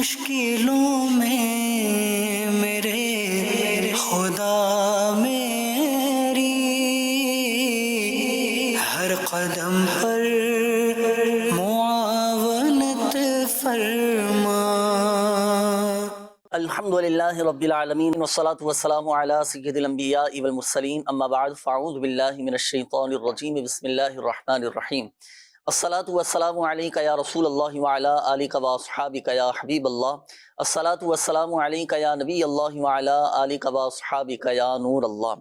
مشکلوں میں میرے خدا میری ہر قدم پر معاونت فرما۔ الحمدللہ رب العالمین والصلاة والسلام علی سید الانبیاء والمرسلین، اما بعد فاعوذ باللہ من الشیطان الرجیم، بسم اللہ الرحمن الرحیم۔ الصلاة والسلام علیک یا رسول اللہ وعلی آلک واصحابک یا حبیب اللہ، الصلاة والسلام علیک یا نبی اللہ وعلی آلک واصحابک یا نور اللہ۔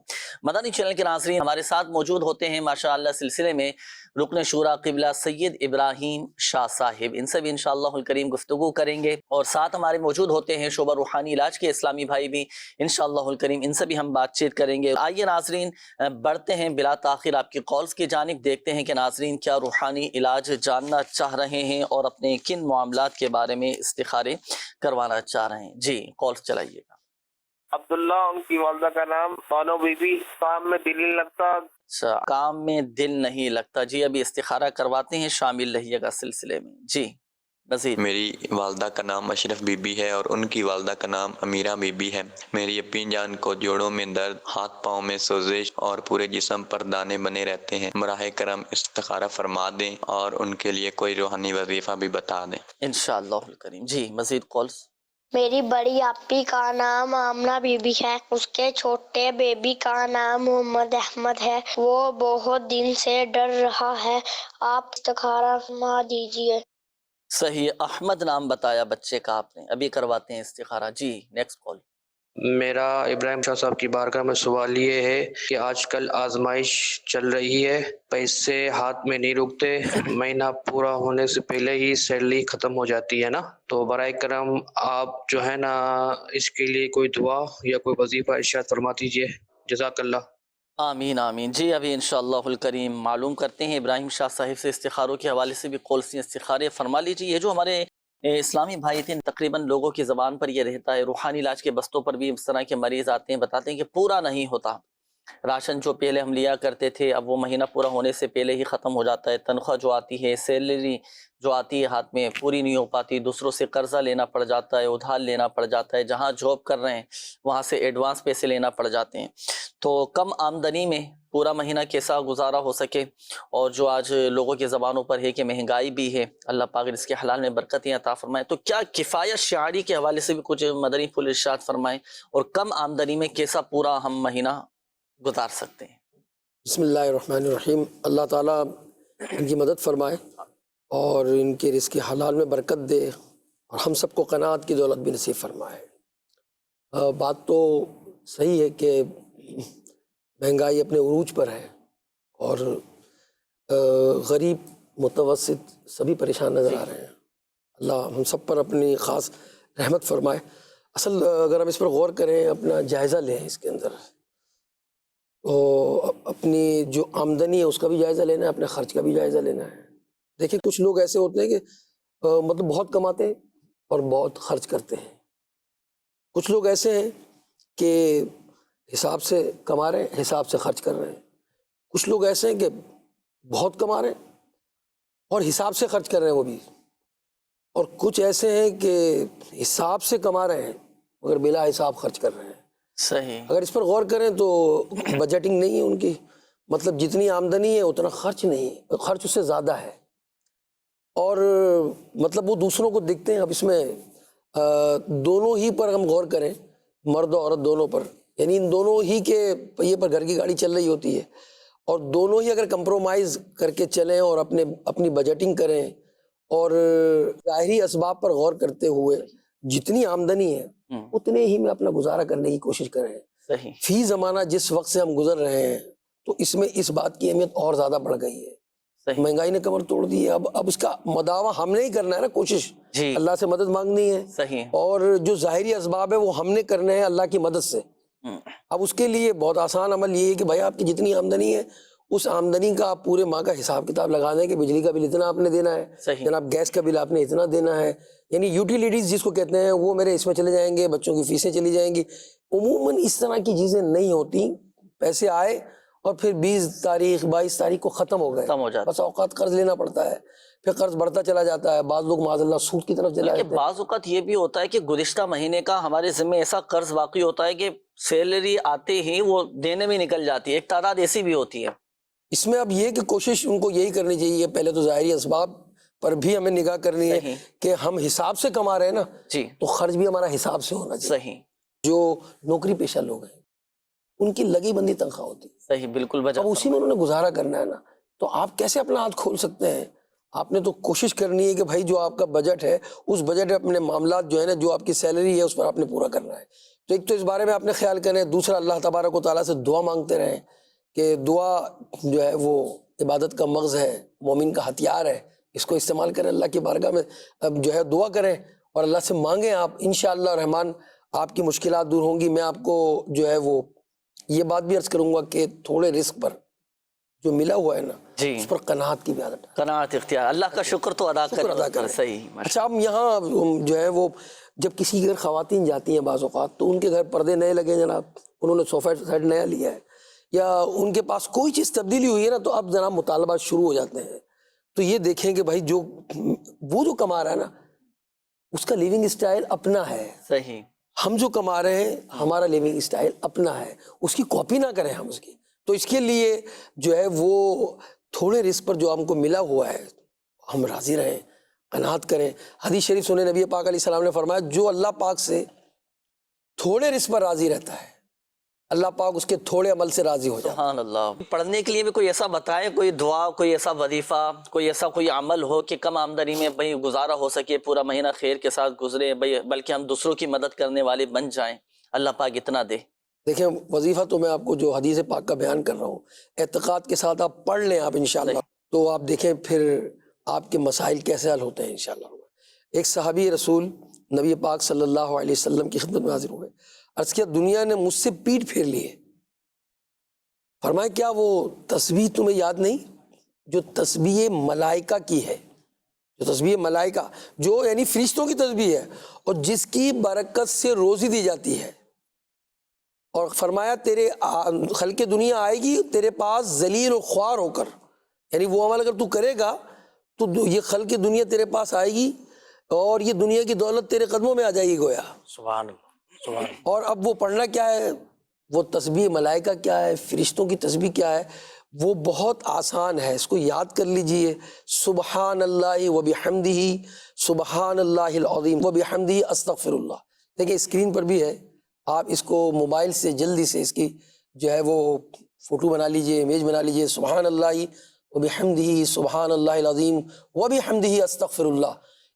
مدنی چینل کے ناظرین، ہمارے ساتھ موجود ہوتے ہیں ماشاءاللہ سلسلے میں رکن شورا قبلہ سید ابراہیم شاہ صاحب، ان سے بھی انشاءاللہ الکریم گفتگو کریں گے، اور ساتھ ہمارے موجود ہوتے ہیں شعبہ روحانی علاج کے اسلامی بھائی بھی انشاءاللہ الکریم، ان سے بھی ہم بات چیت کریں گے۔ آئیے ناظرین بڑھتے ہیں بلا تاخیر آپ کی کالز کی جانب، دیکھتے ہیں کہ ناظرین کیا روحانی علاج جاننا چاہ رہے ہیں اور اپنے کن معاملات کے بارے میں استخارے کروانا چاہ رہے ہیں۔ جی کالز چلائیے گا۔ عبداللہ، ان کی والدہ کا نام بانو بی بی، کام میں دل نہیں لگتا۔ اچھا، کام میں دل نہیں لگتا، جی ابھی استخارہ کرواتے ہیں، شامل رہیے گا سلسلے میں۔ جی مزید۔ میری والدہ کا نام اشرف بی بی ہے اور ان کی والدہ کا نام امیرہ بی بی ہے۔ میری اپی جان کو جوڑوں میں درد، ہاتھ پاؤں میں سوزش اور پورے جسم پر دانے بنے رہتے ہیں۔ براہ کرم استخارہ فرما دیں اور ان کے لیے کوئی روحانی وظیفہ بھی بتا دیں انشاءاللہ الکریم۔ جی مزید کالز۔ میری بڑی آپی کا نام آمنہ بی بی ہے، اس کے چھوٹے بیبی کا نام محمد احمد ہے، وہ بہت دن سے ڈر رہا ہے، آپ استخارہ فرما دیجئے۔ صحیح، احمد نام بتایا بچے کا آپ نے، ابھی کرواتے ہیں استخارہ۔ جی نیکسٹ کال۔ میرا ابراہیم شاہ صاحب کی بارگاہ میں سوال یہ ہے کہ آج کل آزمائش چل رہی ہے، پیسے ہاتھ میں نہیں رکتے، مہینہ پورا ہونے سے پہلے ہی سیلری ختم ہو جاتی ہے نا، تو برائے کرم آپ جو ہے نا اس کے لیے کوئی دعا یا کوئی وظیفہ ارشاد فرما دیجیے، جزاک اللہ۔ آمین آمین۔ جی ابھی انشاءاللہ الکریم معلوم کرتے ہیں ابراہیم شاہ صاحب سے، استخاروں کے حوالے سے بھی کالز استخارے فرما لیجیے۔ یہ جو ہمارے اسلامی بھائی تھے، تقریباً لوگوں کی زبان پر یہ رہتا ہے، روحانی علاج کے بستوں پر بھی اس طرح کے مریض آتے ہیں، بتاتے ہیں کہ پورا نہیں ہوتا، راشن جو پہلے ہم لیا کرتے تھے اب وہ مہینہ پورا ہونے سے پہلے ہی ختم ہو جاتا ہے، تنخواہ جو آتی ہے، سیلری جو آتی ہے ہاتھ میں پوری نہیں ہو پاتی، دوسروں سے قرضہ لینا پڑ جاتا ہے، ادھار لینا پڑ جاتا ہے، جہاں جاب کر رہے ہیں وہاں سے ایڈوانس پیسے لینا پڑ جاتے ہیں، تو کم آمدنی میں پورا مہینہ کیسا گزارا ہو سکے، اور جو آج لوگوں کی زبانوں پر ہے کہ مہنگائی بھی ہے، اللہ پاک اس کے حلال میں برکتیں عطا فرمائے، تو کیا کفایت شعاری کے حوالے سے بھی کچھ مدنی پھول ارشاد فرمائیں، اور کم آمدنی میں کیسا پورا ہم مہینہ گزار سکتے ہیں۔ بسم اللہ الرحمن الرحیم۔ اللہ تعالیٰ ان کی مدد فرمائے اور ان کے رزق حلال میں برکت دے، اور ہم سب کو قناعت کی دولت بھی نصیب فرمائے۔ بات تو صحیح ہے کہ مہنگائی اپنے عروج پر ہے، اور غریب متوسط سبھی پریشان نظر آ رہے ہیں، اللہ ہم سب پر اپنی خاص رحمت فرمائے۔ اصل اگر ہم اس پر غور کریں، اپنا جائزہ لیں اس کے اندر، تو اپنی جو آمدنی ہے اس کا بھی جائزہ لینا ہے، اپنے خرچ کا بھی جائزہ لینا ہے۔ دیکھیں کچھ لوگ ایسے ہوتے ہیں کہ مطلب بہت کماتے ہیں اور بہت خرچ کرتے ہیں، کچھ لوگ ایسے ہیں کہ حساب سے کما رہے ہیں، حساب سے خرچ کر رہے ہیں، کچھ لوگ ایسے ہیں کہ بہت کما رہے ہیں اور حساب سے خرچ کر رہے ہیں وہ بھی، اور کچھ ایسے ہیں کہ حساب سے کما رہے ہیں مگر بلا حساب خرچ کر رہے ہیں۔ صحیح۔ اگر اس پر غور کریں تو بجٹنگ نہیں ہے ان کی، مطلب جتنی آمدنی ہے اتنا خرچ نہیں، خرچ اس سے زیادہ ہے، اور مطلب وہ دوسروں کو دیکھتے ہیں۔ اب اس میں دونوں ہی پر ہم غور کریں، مرد و عورت دونوں پر، یعنی ان دونوں ہی کے پہیے پر گھر کی گاڑی چل رہی ہوتی ہے، اور دونوں ہی اگر کمپرومائز کر کے چلیں اور اپنی بجٹنگ کریں اور ظاہری اسباب پر غور کرتے ہوئے جتنی آمدنی ہے اتنے ہی میں اپنا گزارا کرنے کی کوشش کریں۔ صحیح۔ فی زمانہ جس وقت سے ہم گزر رہے ہیں تو اس میں اس بات کی اہمیت اور زیادہ بڑھ گئی ہے، صحیح۔ مہنگائی نے کمر توڑ دی ہے، اب اس کا مداوع ہم نے ہی کرنا ہے نا، کوشش جی اللہ سے مدد مانگنی ہے، صحیح۔ اور جو ظاہری اسباب ہے وہ ہم نے کرنے ہیں اللہ کی مدد سے۔ اب اس کے لیے بہت آسان عمل یہ ہے کہ بھائی آپ کی جتنی آمدنی ہے اس آمدنی کا آپ پورے ماہ کا حساب کتاب لگا دیں کہ بجلی کا بل اتنا آپ نے دینا ہے، صحیح۔ جناب گیس کا بل آپ نے اتنا دینا ہے، یعنی یوٹیلیٹیز جس کو کہتے ہیں وہ میرے اس میں چلے جائیں گے، بچوں کی فیسیں چلی جائیں گی۔ عموماً اس طرح کی چیزیں نہیں ہوتی، پیسے آئے اور پھر 20 تاریخ 22 تاریخ کو ختم ہو گئے، ختم ہو جاتا، بس اوقات قرض لینا پڑتا ہے۔ پھر قرض بڑھتا چلا جاتا ہے، بعض لوگ معاذ اللہ سود کی طرف چلا بلکہ جاتے ہیں۔ بعض اوقات یہ بھی ہوتا ہے کہ گزشتہ مہینے کا ہمارے ذمہ ایسا قرض واقع ہوتا ہے کہ سیلری آتے ہی وہ دینے میں نکل جاتی ہے، ایک تعداد ایسی بھی ہوتی ہے۔ اس میں اب یہ کہ کوشش ان کو یہی کرنی چاہیے، پہلے تو ظاہری اسباب پر بھی ہمیں نگاہ کرنی ہے صحیح۔ کہ ہم حساب سے کما رہے ہیں نا، جی تو خرچ بھی ہمارا حساب سے ہونا چاہیے۔ صحیح جو نوکری پیشہ لوگ ہیں ان کی لگی بندی تنخواہ ہوتی ہے، صحیح، بالکل بجا اب اسی میں انہوں نے گزارا کرنا ہے نا، تو آپ کیسے اپنا ہاتھ کھول سکتے ہیں؟ آپ نے تو کوشش کرنی ہے کہ بھائی جو آپ کا بجٹ ہے اس بجٹ اپنے معاملات جو ہے نا، جو آپ کی سیلری ہے اس پر آپ نے پورا کرنا ہے۔ تو ایک تو اس بارے میں آپ نے خیال کریں، دوسرا اللہ تبارک و تعالیٰ سے دعا مانگتے رہیں کہ دعا جو ہے وہ عبادت کا مغز ہے، مومن کا ہتھیار ہے، اس کو استعمال کریں، اللہ کی بارگاہ میں اب جو ہے دعا کریں اور اللہ سے مانگیں آپ، انشاءاللہ الرحمن آپ کی مشکلات دور ہوں گی۔ میں آپ کو جو ہے وہ یہ بات بھی عرض کروں گا کہ تھوڑے رزق پر جو ملا ہوا ہے نا، جی اس پر قناعت کی بھی عادت ہے، قناعت اختیار، اللہ کا شکر تو ادا شکر ادا کریں۔ کریں۔ صحیح، اچھا اب یہاں جو ہے وہ جب کسی گھر خواتین جاتی ہیں بعض اوقات تو ان کے گھر پردے نئے لگے ہیں جناب، انہوں نے صوفہ سیٹ نیا لیا ہے یا ان کے پاس کوئی چیز تبدیلی ہوئی ہے نا، تو اب جناب مطالبات شروع ہو جاتے ہیں۔ تو یہ دیکھیں کہ بھائی وہ جو کما رہا ہے نا اس کا لیونگ اسٹائل اپنا ہے، صحیح ہم جو کما رہے ہیں ہمارا لیونگ اسٹائل اپنا ہے، اس کی کاپی نہ کریں ہم اس کی۔ تو اس کے لیے جو ہے وہ تھوڑے رزق پر جو ہم کو ملا ہوا ہے ہم راضی رہیں، قناعت کریں۔ حدیث شریف سنیں، نبی پاک علیہ السلام نے فرمایا جو اللہ پاک سے تھوڑے رزق پر راضی رہتا ہے اللہ پاک اس کے تھوڑے عمل سے راضی ہو جاتا ہے۔ سبحان اللہ۔ پڑھنے کے لیے بھی کوئی ایسا بتائے، کوئی دعا، کوئی ایسا وظیفہ، کوئی ایسا کوئی عمل ہو کہ کم آمدنی میں بھئی گزارا ہو سکے، پورا مہینہ خیر کے ساتھ گزرے، بلکہ ہم دوسروں کی مدد کرنے والے بن جائیں، اللہ پاک اتنا دے۔ دیکھیں وظیفہ تو میں آپ کو جو حدیث پاک کا بیان کر رہا ہوں، اعتقاد کے ساتھ آپ پڑھ لیں آپ انشاءاللہ، تو آپ دیکھیں پھر آپ کے مسائل کیسے حل ہوتے ہیں انشاءاللہ۔ ایک صحابی رسول نبی پاک صلی اللہ علیہ وسلم کی خدمت میں حاضر ہوئے، عرض کیا دنیا نے مجھ سے پیٹ پھیر لی ہے، فرمایا کیا وہ تسبیح تمہیں یاد نہیں جو تسبیح ملائکہ کی ہے، جو تسبیح ملائکہ جو یعنی فرشتوں کی تسبیح ہے اور جس کی برکت سے روزی دی جاتی ہے، اور فرمایا تیرے خلق دنیا آئے گی تیرے پاس ذلیل و خوار ہو کر، یعنی وہ عمل اگر تو کرے گا تو یہ خلق دنیا تیرے پاس آئے گی اور یہ دنیا کی دولت تیرے قدموں میں آ جائے گی گویا۔ سبحان اللہ، سبحان اللہ۔ اور اب وہ پڑھنا کیا ہے، وہ تسبیح ملائکہ کیا ہے، فرشتوں کی تسبیح کیا ہے، وہ بہت آسان ہے، اس کو یاد کر لیجئے، سبحان اللہ و بحمدہ، سبحان اللہ العظیم و بحمدہ استغفر اللہ۔ دیکھیں اسکرین پر بھی ہے، آپ اس کو موبائل سے جلدی سے اس کی جو ہے وہ فوٹو بنا لیجئے، امیج بنا لیجئے، سبحان اللہ و بحمدہ سبحان اللہ العظیم و بحمدہ استغفر اللہ۔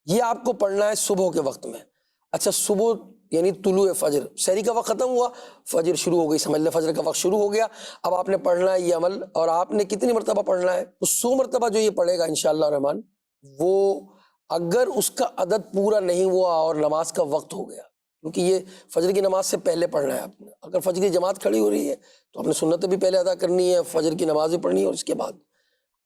یہ آپ کو پڑھنا ہے صبح کے وقت میں۔ اچھا صبح یعنی طلوع فجر، سحری کا وقت ختم ہوا، فجر شروع ہو گئی، سمجھ لیں فجر کا وقت شروع ہو گیا، اب آپ نے پڑھنا ہے یہ عمل، اور آپ نے کتنی مرتبہ پڑھنا ہے؟ تو 100 مرتبہ جو یہ پڑھے گا انشاءاللہ الرحمن، وہ اگر اس کا عدد پورا نہیں ہوا اور نماز کا وقت ہو گیا، کیونکہ یہ فجر کی نماز سے پہلے پڑھنا ہے آپ نے، اگر فجر کی جماعت کھڑی ہو رہی ہے تو آپ نے سنتیں بھی پہلے ادا کرنی ہے، فجر کی نماز بھی پڑھنی ہے، اور اس کے بعد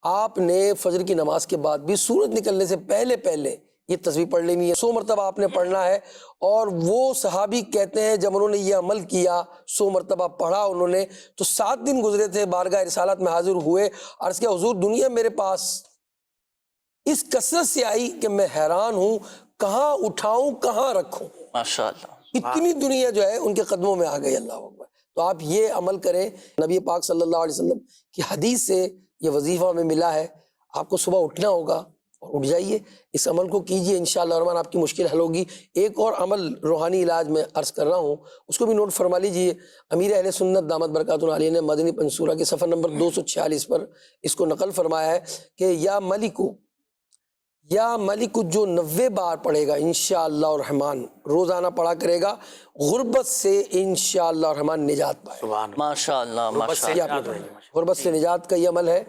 آپ نے فجر کی نماز کے بعد بھی سورج نکلنے سے پہلے یہ تسبیح پڑھ لینی ہے، 100 مرتبہ آپ نے پڑھنا ہے۔ اور وہ صحابی کہتے ہیں جب انہوں نے یہ عمل کیا، 100 مرتبہ پڑھا انہوں نے، تو 7 دن گزرے تھے، بارگاہ رسالت میں حاضر ہوئے، عرض کیا حضور دنیا میرے پاس اس کثرت سے آئی کہ میں حیران ہوں، کہاں اٹھاؤں کہاں رکھوں، ماشاءاللہ، اتنی دنیا جو ہے ان کے قدموں میں آ گئی۔ اللہ اکبر۔ تو آپ یہ عمل کریں، نبی پاک صلی اللہ علیہ وسلم کی حدیث سے یہ وظیفہ میں ملا ہے، آپ کو صبح اٹھنا ہوگا اور اٹھ جائیے، اس عمل کو کیجئے، انشاءاللہ الرحمن آپ کی مشکل حل ہوگی۔ ایک اور عمل روحانی علاج میں عرض کر رہا ہوں، اس کو بھی نوٹ فرما لیجئے۔ امیر اہل سنت دامت برکاتہ علیہ نے مدنی منصورہ کے صفحہ نمبر 246 پر اس کو نقل فرمایا ہے کہ یا ملک جو 90 بار پڑھے گا انشاءاللہ الرحمن، روزانہ پڑھا کرے گا، غربت سے انشاءاللہ الرحمن نجات پائے گا۔ ماشاءاللہ، ماشاءاللہ۔ غربت سے نجات کا یہ عمل ہے،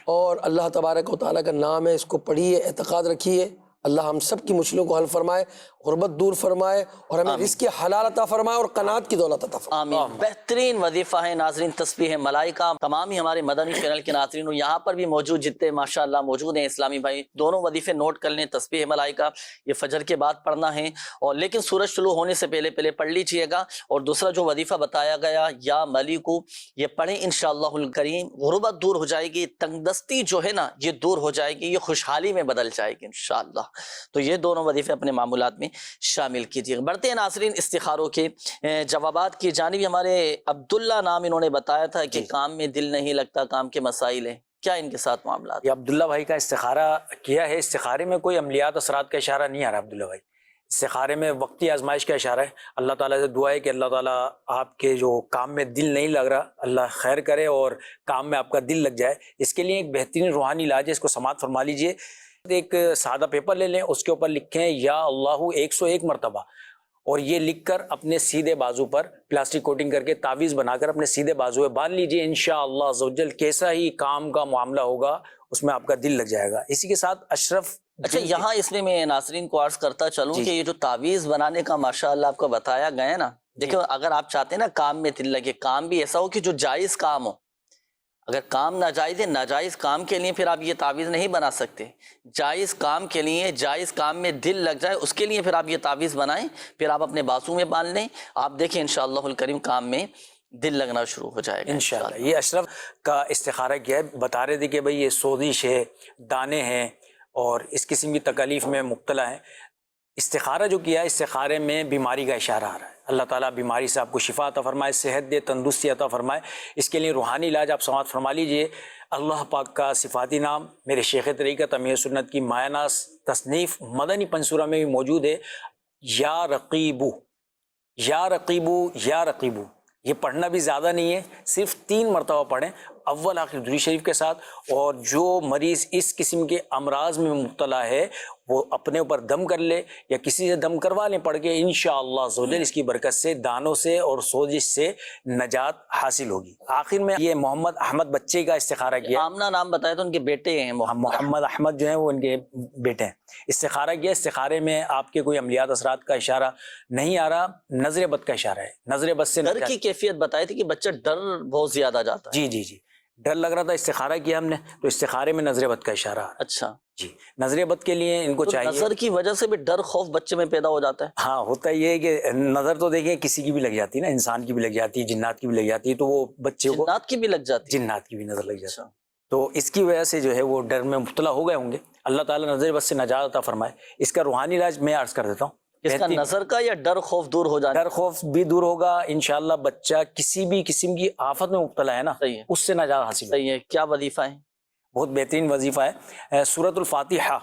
اور اللہ تبارک و تعالیٰ کا نام ہے، اس کو پڑھیے، اعتقاد رکھیے، اللہ ہم سب کی مشکلوں کو حل فرمائے، غربت دور فرمائے، اور ہمیں رزق حلال عطا فرمائے اور قناعت کی دولت عطا فرمائے۔ آمین۔ بہترین وظیفہ ہے ناظرین تسبیح ملائکہ، تمام ہی ہمارے مدنی چینل کے ناظرین اور یہاں پر بھی موجود جتنے ماشاءاللہ موجود ہیں اسلامی بھائی، دونوں وظیفے نوٹ کر لیں۔ تسبیح ملائکہ یہ فجر کے بعد پڑھنا ہے، اور لیکن سورج شروع ہونے سے پہلے پڑھ لیجئے گا، اور دوسرا جو وظیفہ بتایا گیا یا ملیکو، یہ پڑھیں انشاءاللہ الکریم، غربت دور ہو جائے گی، تنگ دستی جو ہے نا یہ دور ہو جائے گی، یہ خوشحالی میں بدل جائے گی انشاءاللہ۔ تو یہ دونوں وظیفے اپنے معمولات میں شامل کیجیے۔ بڑھتے ہیں ناظرین استخاروں کے جوابات کی جانب۔ ہمارے عبداللہ نام انہوں نے بتایا تھا کہ کام میں دل نہیں لگتا، کام کے مسائل ہیں، کیا ان کے ساتھ معاملات؟ یہ عبداللہ بھائی کا استخارہ کیا ہے، استخارے میں کوئی عملیات اثرات کا اشارہ نہیں آ رہا عبداللہ بھائی، استخارے میں وقتی آزمائش کا اشارہ ہے۔ اللہ تعالیٰ سے دعا ہے کہ اللہ تعالیٰ آپ کے جو کام میں دل نہیں لگ رہا اللہ خیر کرے اور کام میں آپ کا دل لگ جائے۔ اس کے لیے ایک بہترین روحانی علاج ہے، اس کو سماعت فرما لیجئے۔ ایک سادہ پیپر لے لیں، اس کے اوپر لکھیں یا اللہ 101 مرتبہ، اور یہ لکھ کر اپنے سیدھے بازو پر پلاسٹک کوٹنگ کر کے تعویذ بنا کر اپنے سیدھے بازو پہ باندھ لیجئے۔ انشاءاللہ عزوجل کیسا ہی کام کا معاملہ ہوگا اس میں آپ کا دل لگ جائے گا۔ اسی کے ساتھ اشرف، اچھا یہاں اس میں ناظرین کو عرض کرتا چلوں کہ یہ جو تعویذ بنانے کا ماشاءاللہ آپ کو بتایا گیا ہے نا، دیکھو اگر آپ چاہتے ہیں نا کام میں دل لگے، کام بھی ایسا ہو کہ جو جائز کام ہو، اگر کام ناجائز ہے، ناجائز کام کے لیے پھر آپ یہ تعویذ نہیں بنا سکتے، جائز کام کے لیے، جائز کام میں دل لگ جائے اس کے لیے پھر آپ یہ تعویذ بنائیں، پھر آپ اپنے بازو میں باندھ لیں، آپ دیکھیں انشاءاللہ الکریم کام میں دل لگنا شروع ہو جائے گا انشاءاللہ۔ یہ اشرف کا استخارہ کیا ہے، بتا رہے تھے کہ بھئی یہ سوزش ہے، دانے ہیں اور اس قسم کی تکالیف میں مبتلا ہیں۔ استخارہ جو کیا ہے، استخارے میں بیماری کا اشارہ آ رہا ہے، اللہ تعالیٰ بیماری سے آپ کو شفا عطا فرمائے، صحت دے، تندرستی عطا فرمائے۔ اس کے لیے روحانی علاج آپ سماعت فرما لیجئے۔ اللہ پاک کا صفاتی نام میرے شیخ طریقت امیر سنت کی مایہ ناز تصنیف مدنی پنصورہ میں بھی موجود ہے، یا رقیبو، یا رقیبو، یا رقیبو۔ یہ پڑھنا بھی زیادہ نہیں ہے، صرف 3 مرتبہ پڑھیں، اول آخر درود شریف کے ساتھ۔ اور جو مریض اس قسم کے امراض میں مبتلا ہے وہ اپنے اوپر دم کر لے یا کسی سے دم کروا لیں پڑھ کے، انشاءاللہ عزوجل اس کی برکت سے دانوں سے اور سوزش سے نجات حاصل ہوگی۔ آخر میں یہ محمد احمد بچے کا استخارہ کیا، آمنہ نام بتایا تو ان کے بیٹے ہیں محمد احمد جو ہیں وہ ان کے بیٹے ہیں۔ استخارہ کیا، استخارے میں آپ کے کوئی عملیات اثرات کا اشارہ نہیں آ رہا، نظر بد کا اشارہ ہے، نظر بد سے ڈر کی کیفیت بتائی تھی کہ بچہ ڈر بہت زیادہ جاتا ہے۔ جی ڈر لگ رہا تھا، استخارہ کیا ہم نے تو استخارے میں نظر بد کا اشارہ آ رہا ہے۔ اچھا جی، نظر بد کے لیے ان کو چاہیے، نظر کی وجہ سے بھی ڈر خوف بچے میں پیدا ہو جاتا ہے۔ ہاں ہوتا یہ ہے کہ نظر تو دیکھیں کسی کی بھی لگ جاتی ہے نا، انسان کی بھی لگ جاتی ہے، جنات کی بھی لگ جاتی ہے، تو وہ بچے کو جنات کی بھی لگ جاتی ہے، جنات کی بھی نظر لگ جاتی ہے، تو اس کی وجہ سے جو ہے وہ ڈر میں مبتلا ہو گئے ہوں گے۔ اللہ تعالیٰ نظر بد سے نجات عطا فرمائے۔ اس کا روحانی علاج میں عرض کر دیتا ہوں، اس کا نظر کا یا ڈر خوف دور ہو جانا؟ ڈر خوف بھی دور ہوگا انشاءاللہ۔ بچہ کسی بھی قسم کی آفت میں مبتلا ہے نا، صحیح ہے، اس سے نجات حاصل ہوگی۔ صحیح ہے۔ کیا وظیفہ ہے؟ بہت بہترین وظیفہ ہے۔ سورۃ الفاتحہ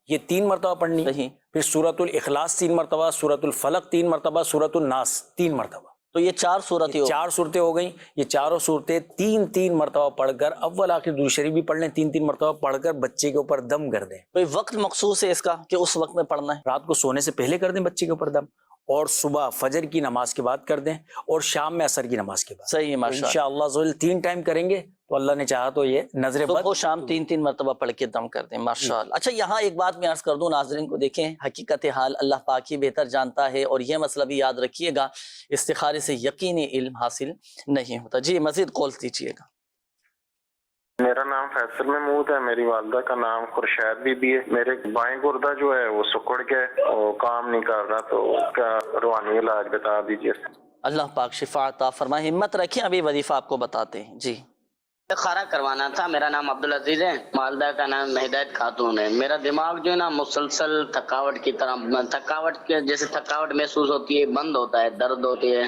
یہ 3 مرتبہ پڑھنی، صحیح۔ پھر سورۃ الاخلاص 3 مرتبہ، سورۃ الفلق 3 مرتبہ، سورۃ الناس 3 مرتبہ۔ تو یہ 4 صورتیں ہو، 4 صورتیں ہو گئیں۔ یہ چاروں صورتیں 3 مرتبہ پڑھ کر اول آخر درود شریف بھی پڑھ لیں، 3 مرتبہ پڑھ کر بچے کے اوپر دم کر دیں۔ کوئی وقت مخصوص ہے اس کا کہ اس وقت میں پڑھنا ہے؟ رات کو سونے سے پہلے کر دیں بچے کے اوپر دم، اور صبح فجر کی نماز کے بعد کر دیں، اور شام میں عصر کی نماز کے بعد۔ صحیح ہے، ماشاءاللہ۔ انشاءاللہ 3 ٹائم کریں گے تو اللہ نے چاہا تو یہ نظر بد صبح و شام 3 مرتبہ پڑھ کے دم کر دیں، ماشاءاللہ۔ اچھا یہاں ایک بات میں عرض کر دوں ناظرین کو، دیکھیں حقیقت حال اللہ پاک ہی بہتر جانتا ہے، اور یہ مسئلہ بھی یاد رکھیے گا، استخارے سے یقینی علم حاصل نہیں ہوتا۔ جی مزید قول دیجیے گا۔ میرا نام فیصل محمود ہے، میری والدہ کا نام خورشید بی بی ہے۔ میرے بائیں گردہ جو ہے وہ سکڑ گیا اور کام نہیں کر رہا، تو اس کا روحانی علاج بتا دیجیے۔ اللہ پاک شفا عطا فرمائے، ہمت رکھیں، ابھی وظیفہ آپ کو بتاتے ہیں۔ جی استخارہ کروانا تھا۔ میرا نام عبدالعزیز ہے، والدہ کا نام ہدایت خاتون ہے۔ میرا دماغ جو ہے نا مسلسل تھکاوٹ کی طرح، تھکاوٹ کے جیسے تھکاوٹ محسوس ہوتی ہے، بند ہوتا ہے، درد ہوتی ہے۔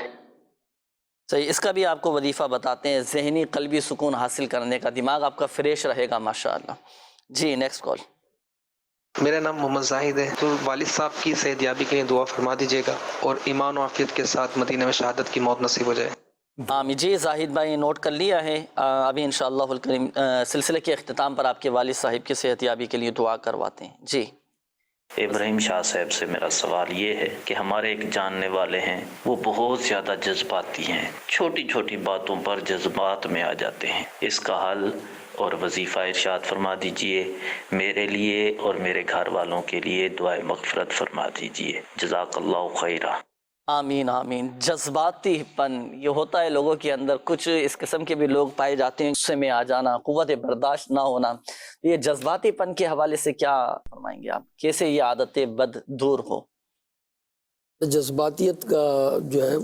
صحیح، اس کا بھی آپ کو وظیفہ بتاتے ہیں، ذہنی قلبی سکون حاصل کرنے کا، دماغ آپ کا فریش رہے گا ماشاءاللہ۔ جی نیکسٹ کال۔ میرا نام محمد زاہد ہے، تو والد صاحب کی صحت یابی کے لیے دعا فرما دیجیے گا، اور ایمان و عافیت کے ساتھ مدینہ میں شہادت کی موت نصیب ہو جائے۔ آمین۔ جی زاہد بھائی نوٹ کر لیا ہے، ابھی انشاءاللہ الکریم سلسلے کے اختتام پر آپ کے والد صاحب کی صحت یابی کے لیے دعا کرواتے ہیں۔ جی ابراہیم شاہ صاحب سے میرا سوال یہ ہے کہ ہمارے ایک جاننے والے ہیں، وہ بہت زیادہ جذباتی ہیں، چھوٹی چھوٹی باتوں پر جذبات میں آ جاتے ہیں، اس کا حل اور وظیفہ ارشاد فرما دیجئے، میرے لیے اور میرے گھر والوں کے لیے دعائے مغفرت فرما دیجئے۔ جزاک اللہ خیرہ۔ آمین آمین۔ جذباتی پن یہ ہوتا ہے لوگوں کے اندر، کچھ اس قسم کے بھی لوگ پائے جاتے ہیں، غصے میں آ جانا، قوت برداشت نہ ہونا۔ یہ جذباتی پن کے حوالے سے کیا فرمائیں گے آپ، کیسے یہ عادت بد دور ہو؟ جذباتیت کا جو ہے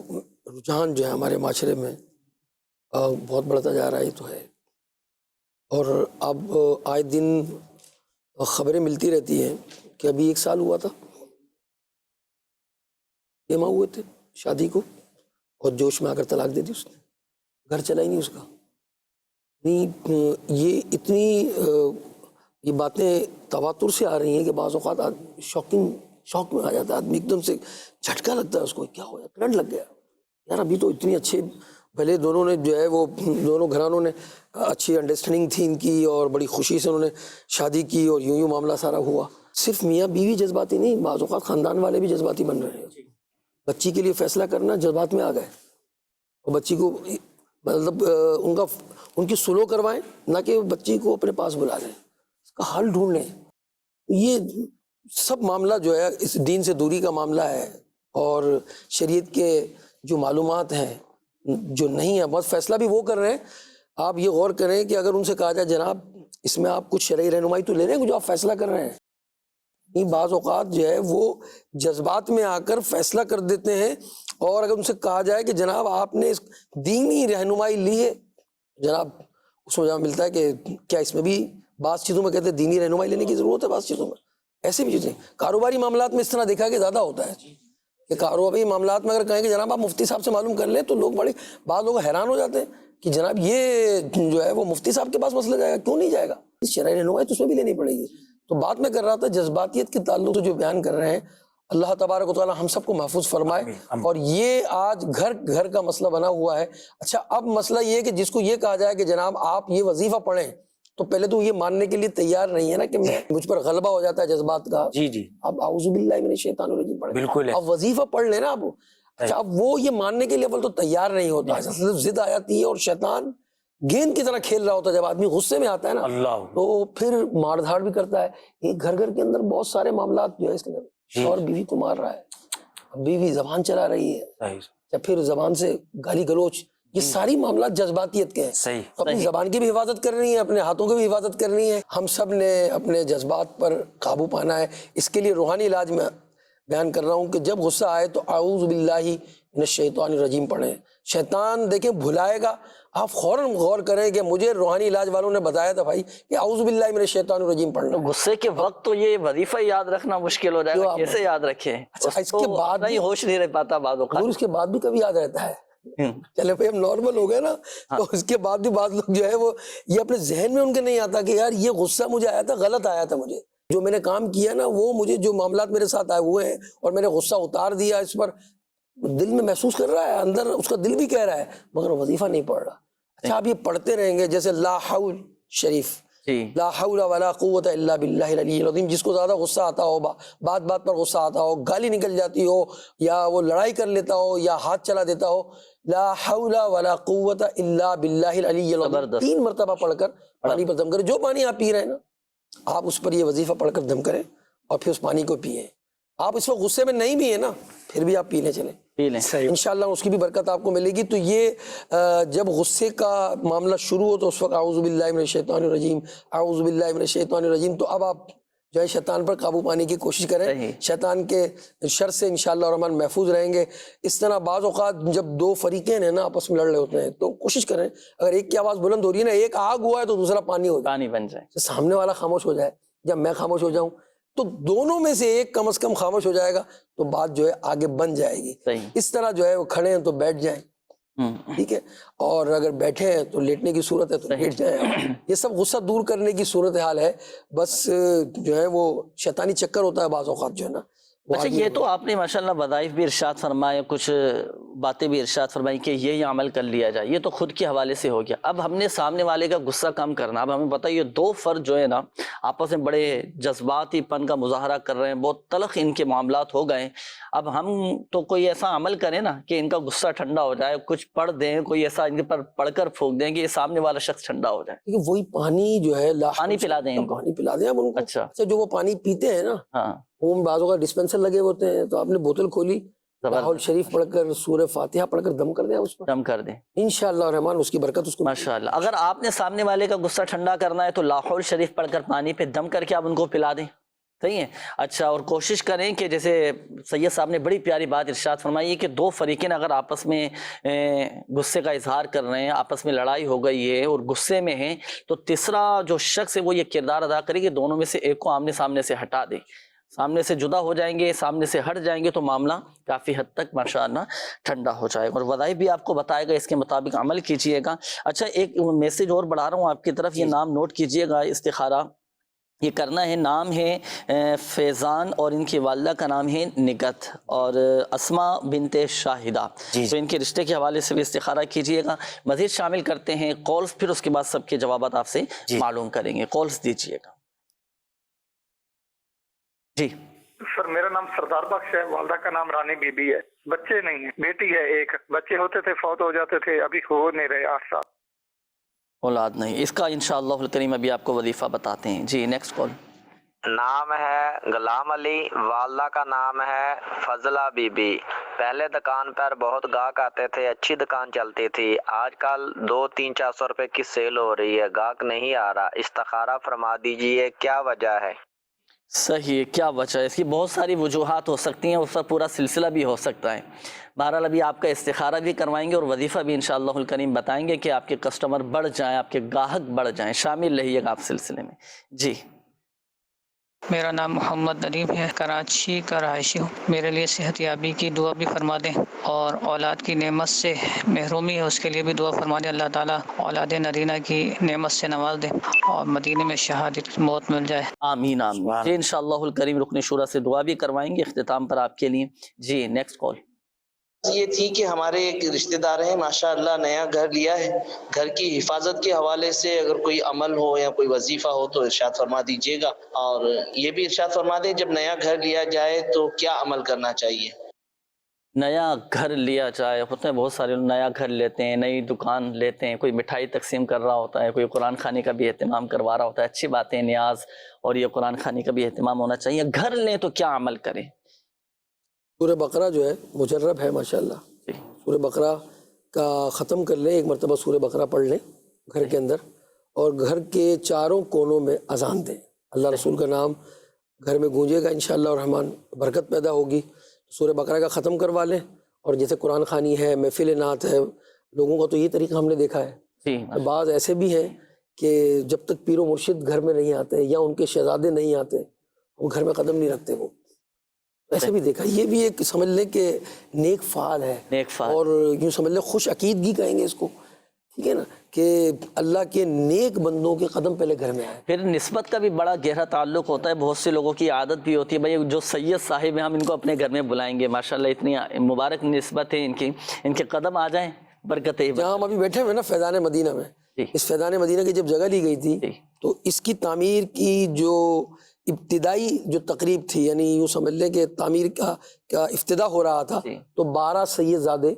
رجحان جو ہے ہمارے معاشرے میں بہت بڑھتا جا رہا ہے، یہ تو ہے، اور اب آئے دن خبریں ملتی رہتی ہیں کہ ابھی 1 سال ہوا تھا، ماہ ہوئے تھے شادی کو، اور جوش میں آ کر طلاق دے دی اس نے، گھر چلا ہی نہیں اس کا۔ یہ اتنی یہ باتیں تواتر سے آ رہی ہیں کہ بعض اوقات شوق میں آ جاتا ہے آدمی، ایک دم سے جھٹکا لگتا ہے اس کو، کیا ہوا، کرنٹ لگ گیا یار، ابھی تو اتنی اچھے بھلے دونوں نے جو ہے وہ دونوں گھرانوں نے اچھی انڈرسٹینڈنگ تھی ان کی، اور بڑی خوشی سے انہوں نے شادی کی، اور یوں معاملہ سارا ہوا۔ صرف میاں بیوی جذباتی نہیں، بعض اوقات خاندان والے بھی جذباتی بن رہے ہیں۔ بچی کے لیے فیصلہ کرنا جذبات میں آ گئے، اور بچی کو مطلب ان کی سلو کروائیں، نہ کہ بچی کو اپنے پاس بلا لیں، اس کا حل ڈھونڈ لیں۔ یہ سب معاملہ جو ہے اس دین سے دوری کا معاملہ ہے، اور شریعت کے جو معلومات ہیں جو نہیں ہیں، بس فیصلہ بھی وہ کر رہے ہیں۔ آپ یہ غور کریں کہ اگر ان سے کہا جائے جناب اس میں آپ کچھ شرعی رہنمائی تو لے رہے ہیں جو آپ فیصلہ کر رہے ہیں، بعض اوقات جو ہے وہ جذبات میں آ کر فیصلہ کر دیتے ہیں، اور اگر ان سے کہا جائے کہ جناب آپ نے اس دینی رہنمائی لی ہے، جناب اس میں جہاں ملتا ہے کہ کیا اس میں بھی بعض چیزوں میں کہتے ہیں دینی رہنمائی لینے کی ضرورت ہے، بعض چیزوں میں ایسے بھی چیزیں۔ کاروباری معاملات میں اس طرح دیکھا کہ زیادہ ہوتا ہے کہ کاروباری معاملات میں اگر کہیں کہ جناب آپ مفتی صاحب سے معلوم کر لیں، تو لوگ بعض لوگ حیران ہو جاتے ہیں کہ جناب یہ جو ہے وہ مفتی صاحب کے پاس مسئلہ جائے گا، کیوں نہیں جائے گا، شرعی رہنمائی تو اس میں بھی لینی پڑے گی۔ تو بات میں کر رہا تھا جذباتیت کے تعلق سے جو بیان کر رہے ہیں، اللہ تبارک و تعالی ہم سب کو محفوظ فرمائے، اور یہ آج گھر گھر کا مسئلہ بنا ہوا ہے۔ اچھا اب مسئلہ یہ ہے کہ جس کو یہ کہا جائے کہ جناب آپ یہ وظیفہ پڑھیں، تو پہلے تو یہ ماننے کے لیے تیار نہیں ہے نا کہ مجھ پر غلبہ ہو جاتا ہے جذبات کا، جی اب اعوذ باللہ من الشیطان الرجیم پڑھیں، بالکل ہے، اب وظیفہ پڑھ لینا اب۔ اچھا اب وہ یہ ماننے کے لیے اول تو تیار نہیں ہوتا، ضد آ جاتی ہے، اور شیطان گیند کی طرح کھیل رہا ہوتا ہے، جب آدمی غصے میں آتا ہے نا اللہ تو پھر مار دھاڑ بھی کرتا ہے۔ ایک گھر کے اندر بہت سارے معاملات جو ہے اس کے اندر، شوہر بیوی کو مار رہا ہے، بیوی زبان چلا رہی ہے، یا پھر زبان سے گالی گلوچ، یہ ساری معاملات جذباتیت کے ہیں۔ اپنی زبان کی بھی حفاظت کرنی ہے، اپنے ہاتھوں کی بھی حفاظت کرنی ہے۔ ہم سب نے اپنے جذبات پر قابو پانا ہے، اس کے لیے روحانی علاج میں بیان کر رہا ہوں کہ جب غصہ آئے تو اعوذ باللہ من الشیطان الرجیم پڑھیں۔ شیطان دیکھیں بھلائے گا، آپ فوراً غور کریں کہ مجھے روحانی علاج والوں نے بتایا تھا بھائی کہ اعوذ باللہ من الشیطان الرجیم پڑھنا۔ غصے کے وقت تو یہ وظیفہ یاد رکھنا مشکل ہو جائے گا، کیسے یاد رکھیں؟ اس کے بعد نہیں ہوش نہیں رہ پاتا بعض اوقات، اس کے بعد بھی کبھی یاد رہتا ہے۔ چلے بھائی ہم نارمل ہو گئے نا، تو اس کے بعد بھی بعض لوگ جو ہے وہ یہ اپنے ذہن میں ان کے نہیں آتا کہ یار یہ غصہ مجھے آیا تھا، غلط آیا تھا، مجھے جو میں نے کام کیا نا وہ مجھے جو معاملات میرے ساتھ آئے ہوئے ہیں اور میں نے غصہ اتار دیا اس پر، دل میں محسوس کر رہا ہے، اندر اس کا دل بھی کہہ رہا ہے، مگر وظیفہ نہیں پڑھ رہا۔ اچھا آپ یہ پڑھتے رہیں گے، جیسے لا حول شریف، لا حول ولا قوت الا باللہ العلی العظیم، جس کو زیادہ غصہ آتا ہو، بات بات پر غصہ آتا ہو، گالی نکل جاتی ہو، یا وہ لڑائی کر لیتا ہو، یا ہاتھ چلا دیتا ہو، لا حول ولا قوت الا باللہ العلی العظیم 3 مرتبہ پڑھ کر پانی پر دم کریں۔ جو پانی آپ پی رہے ہیں نا، آپ اس پر یہ وظیفہ پڑھ کر دم کریں، اور پھر اس پانی کو پیئیں۔ آپ اس وقت غصے میں نہیں بھی ہیں نا، پھر بھی آپ پینے چلیں، انشاءاللہ اس کی بھی برکت آپ کو ملے گی۔ تو یہ جب غصے کا معاملہ شروع ہو تو اس وقت اعوذ باللہ من الشیطان الرجیم، اعوذ باللہ من الشیطان الرجیم۔ تو اب آپ جو ہے شیطان پر قابو پانے کی کوشش کریں، شیطان کے شر سے انشاءاللہ الرحمن محفوظ رہیں گے۔ اس طرح بعض اوقات جب 2 فریقین ہیں نا آپس میں لڑ رہے ہوتے ہیں، تو کوشش کریں اگر ایک کی آواز بلند ہو رہی ہے نا، ایک آگ ہوا ہے تو دوسرا پانی ہو جائے، پانی بن جائے، سامنے والا خاموش ہو جائے، جب میں خاموش ہو جاؤں تو دونوں میں سے ایک کم از کم خاموش ہو جائے گا، تو بات جو ہے آگے بن جائے گی۔ اس طرح جو ہے وہ کھڑے ہیں تو بیٹھ جائیں، ٹھیک ہے، اور اگر بیٹھے ہیں تو لیٹنے کی صورت ہے تو لیٹ جائیں۔ یہ سب غصہ دور کرنے کی صورت حال ہے، بس جو ہے وہ شیطانی چکر ہوتا ہے بعض اوقات جو ہے نا، وہ اچھا، آدمی- یہ تو آپ نے ماشاءاللہ وظائف بھی ارشاد فرمائے، کچھ باتیں بھی ارشاد فرمائی کہ یہ عمل کر لیا جائے، یہ تو خود کے حوالے سے ہو گیا. اب ہم نے سامنے والے کا غصہ کم کرنا. اب ہمیں پتہ ہے یہ دو فرد جو ہے نا آپس میں بڑے جذباتی پن کا مظاہرہ کر رہے ہیں، بہت تلخ ان کے معاملات ہو گئے. اب ہم تو کوئی ایسا عمل کریں نا کہ ان کا غصہ ٹھنڈا ہو جائے، کچھ پڑھ دیں، کوئی ایسا ان کے پر پڑھ کر پھونک دیں کہ یہ سامنے والا شخص ٹھنڈا ہو جائے. کیونکہ وہی پانی جو ہے پانی پلا دیں ان کو. پانی پلا دیں اب ان کو. اچھا جو وہ پانی پیتے ہیں نا، ہاں وہ بعضوں کا ڈسپینسر لگے ہوتے ہیں، تو آپ نے بوتل کھولی، لاہور شریف پڑھ کر سورہ فاتحہ پڑھ کر دم کر دیں اس پر، دم کر دیں انشاءاللہ الرحمن اس کی برکت اس کو. ماشاءاللہ. اگر آپ نے سامنے والے کا غصہ ٹھنڈا کرنا ہے تو لاہور شریف پڑھ کر پانی پہ دم کر کے آپ ان کو پلا دیں. صحیح ہے. اچھا، اور کوشش کریں کہ جیسے سید صاحب نے بڑی پیاری بات ارشاد فرمائی ہے کہ دو فریقین اگر آپس میں غصے کا اظہار کر رہے ہیں، آپس میں لڑائی ہو گئی ہے اور غصے میں ہیں، تو تیسرا جو شخص ہے وہ یہ کردار ادا کرے کہ دونوں میں سے ایک کو آمنے سامنے سے ہٹا دے. سامنے سے جدا ہو جائیں گے، سامنے سے ہٹ جائیں گے تو معاملہ کافی حد تک ماشاءاللہ ٹھنڈا ہو جائے گا. اور وظائف بھی آپ کو بتائے گا، اس کے مطابق عمل کیجئے گا. اچھا، ایک میسج اور بڑھا رہا ہوں آپ کی طرف، یہ نام نوٹ کیجئے گا. استخارہ یہ کرنا ہے. نام ہے فیضان اور ان کی والدہ کا نام ہے نگت اور اسماء بنت شاہدہ. تو ان کے رشتے کے حوالے سے بھی استخارہ کیجئے گا. مزید شامل کرتے ہیں کالز، پھر اس کے بعد سب کے جوابات آپ سے معلوم کریں گے. کالز دیجئے گا. جی سر، میرا نام سردار بخش ہے، والدہ کا نام رانی بی بی ہے، بچے نہیں ہیں، بیٹی ہے ایک. بچے ہوتے تھے فوت ہو جاتے تھے، ابھی ہو نہیں رہے 8 سال. اولاد نہیں. اس کا انشاءاللہ الکریم ابھی آپ کو وظیفہ بتاتے ہیں. جی نیکسٹ کال. نام ہے غلام علی، والدہ کا نام ہے فضلہ بی بی. پہلے دکان پر بہت گاہک آتے تھے، اچھی دکان چلتی تھی. آج کل 200-400 روپے کی سیل ہو رہی ہے، گاہک نہیں آ رہا. استخارہ فرما دیجئے، کیا وجہ ہے؟ صحیح ہے، کیا وجہ ہے؟ اس کی بہت ساری وجوہات ہو سکتی ہیں، اس کا پورا سلسلہ بھی ہو سکتا ہے. بہرحال ابھی آپ کا استخارہ بھی کروائیں گے اور وظیفہ بھی انشاءاللہ الکریم بتائیں گے کہ آپ کے کسٹمر بڑھ جائیں، آپ کے گاہک بڑھ جائیں. شامل رہیے گا آپ سلسلے میں. جی میرا نام محمد ندیم ہے، کراچی کا رہائشی ہوں. میرے لیے صحت یابی کی دعا بھی فرما دیں اور اولاد کی نعمت سے محرومی ہے اس کے لیے بھی دعا فرما دیں. اللہ تعالیٰ اولاد نرینہ کی نعمت سے نواز دے اور مدینے میں شہادت کی موت مل جائے. آمین آمین. جی انشاءاللہ الکریم رکن شورا سے دعا بھی کروائیں گے اختتام پر آپ کے لیے. جی نیکسٹ کال. یہ تھی کہ ہمارے ایک رشتہ دار ہیں، ماشاءاللہ نیا گھر لیا ہے. گھر کی حفاظت کے حوالے سے اگر کوئی عمل ہو یا کوئی وظیفہ ہو تو ارشاد فرما دیجیے گا. اور یہ بھی ارشاد فرما دیں جب نیا گھر لیا جائے تو کیا عمل کرنا چاہیے؟ نیا گھر لیا جائے، ہوتے ہیں بہت سارے نیا گھر لیتے ہیں، نئی دکان لیتے ہیں، کوئی مٹھائی تقسیم کر رہا ہوتا ہے، کوئی قرآن خوانی کا بھی اہتمام کروا رہا ہوتا ہے. اچھی باتیں، نیاز اور یہ قرآن خوانی کا بھی اہتمام ہونا چاہیے. گھر لیں تو کیا عمل کریں؟ سورہ بقرہ جو ہے مجرب ہے ماشاءاللہ. سورہ بقرہ کا ختم کر لیں، ایک مرتبہ سورہ بقرہ پڑھ لیں گھر کے اندر، اور گھر کے چاروں کونوں میں اذان دیں. اللہ رسول کا نام گھر میں گونجے گا انشاءاللہ الرحمن، برکت پیدا ہوگی. سورہ بقرہ کا ختم کروا لیں. اور جیسے قرآن خوانی ہے، محفل نعت ہے، لوگوں کا تو یہ طریقہ ہم نے دیکھا ہے. بعض ایسے بھی ہیں کہ جب تک پیر و مرشد گھر میں نہیں آتے یا ان کے شہزادے نہیں آتے وہ گھر میں قدم نہیں رکھتے. وہ ایسے بھی دیکھا. یہ بھی ایک سمجھ لیں کہ نیک فعال ہے، اور یوں سمجھ لیں خوش عقیدگی کہیں گے اس کو، ٹھیک ہے نا، کہ اللہ کے نیک بندوں کے قدم پہلے گھر میں آئے. پھر نسبت کا بھی بڑا گہرا تعلق ہوتا ہے. بہت سے لوگوں کی عادت بھی ہوتی ہے بھائی جو سید صاحب ہیں ہم ان کو اپنے گھر میں بلائیں گے. ماشاءاللہ اتنی مبارک نسبت ہے ان کی، ان کے قدم آ جائیں برکت ہے. جہاں ہم ابھی بیٹھے ہوئے نا فیضان مدینہ میں، اس فیضان مدینہ کی جب جگہ لی گئی تھی تو اس کی تعمیر کی جو ابتدائی جو تقریب تھی، یعنی یوں سمجھ لیں کہ تعمیر کا افتتاح ہو رہا تھا، تو 12 سید زادے